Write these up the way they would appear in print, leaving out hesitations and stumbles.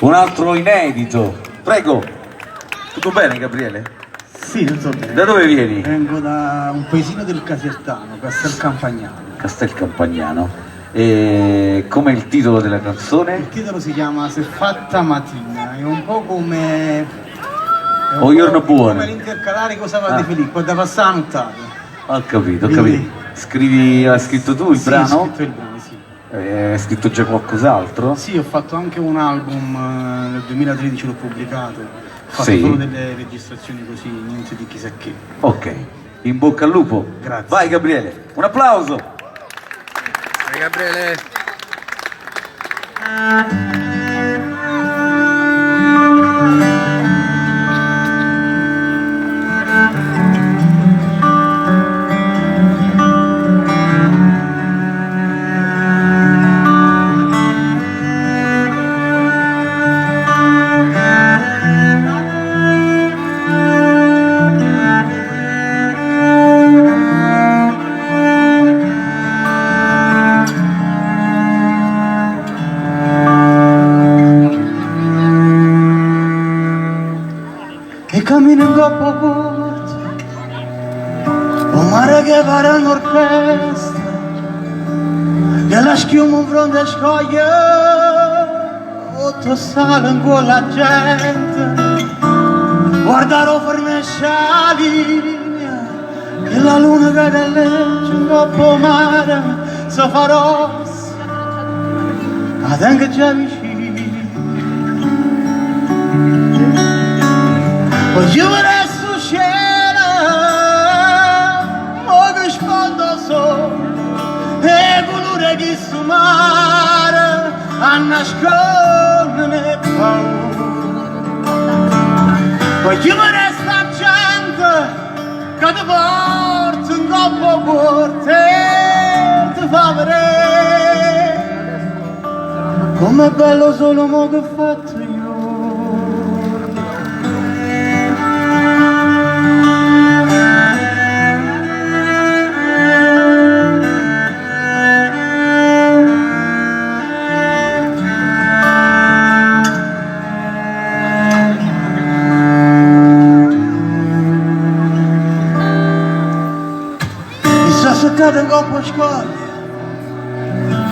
Un altro inedito. Prego. Tutto bene, Gabriele? Sì, tutto bene. Da dove vieni? Vengo da un paesino del Casertano, Castel Campagnano. Castel Campagnano. E com'è il titolo della Il canzone? titolo si chiama Se fatta mattina, è un po' come... è un O po' giorno buono. come l'intercalare cosa va di Filippo, da passare la nottata. Ho capito, ho Quindi- capito. Hai scritto tu il Sì, brano? ho scritto il brano, sì. Hai scritto già qualcos'altro? Sì, ho fatto anche un album, nel 2013 l'ho pubblicato. Ho fatto Sì. solo delle registrazioni così, niente di chissà che. Ok. In bocca al lupo. Grazie. Vai Gabriele. Un applauso. Ciao Gabriele. E cammino in coppa a porta, un mare che pare un'orchestra, che la schiuma in fronte a scoglie, otto sale in quella gente, guardare lo fornisce la linea, che la luna cade legge in coppa a mare, si fa rossa, ma tengo già vicino. Voglio vedere sul cielo, o che sfondo sole, e colore che su mare, a nascondere paura. Voglio vedere sta gente, che ti porta in coppa porta e ti fa vedere, com'è bello solo mo che ho fatto io. Seccata in coppa scoglia,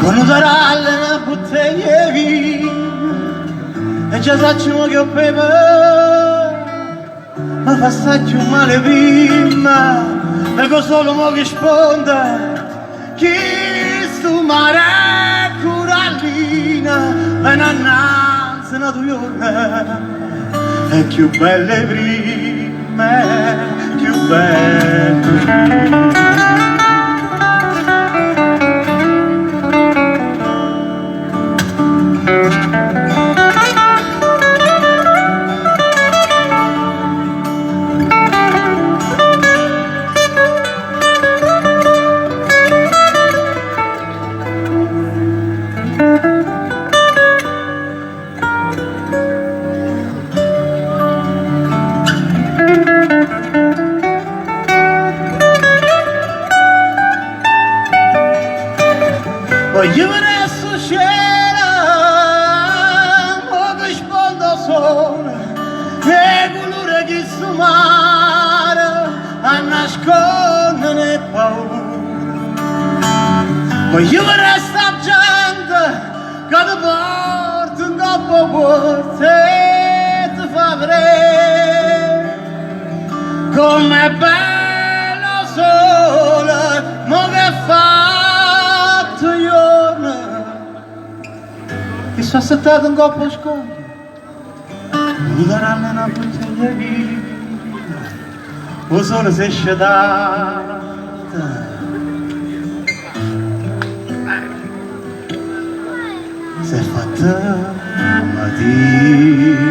con un taralle e una bottiglia di vino, e già sappiamo che ho pepe, ma fa assaggi un male prima, vengo solo mo che risponde, chi stu mare corallina, e innanzi una tuiona, e più belle prime, più belle. Voglio vedere sul cielo, mo che sfondo sole, e colore che su mare, a nascondere paura. Voglio vedere sta gente, che ti porta in coppa porta e ti fa vedere, com'è bello sole, mo che fa. Che sono settato in coppa scoglia, mi daranno una bottiglia di vino, o solo se esce data. Si è fatta mattina.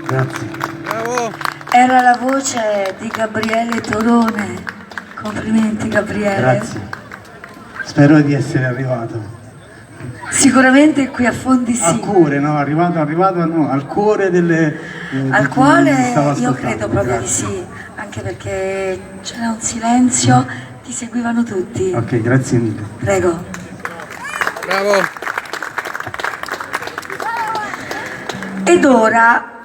Grazie. Bravo. Era la voce di Gabriele Torone. Complimenti Gabriele. Grazie. Spero di essere arrivato. Sicuramente qui a fondi sì. Al cuore, no? Arrivato no, al cuore delle... Al di chi cuore mi stava io ascoltando. credo proprio Grazie. di sì, anche perché c'era un silenzio, ti seguivano tutti. Ok, grazie mille. Prego. Bravo. Ed ora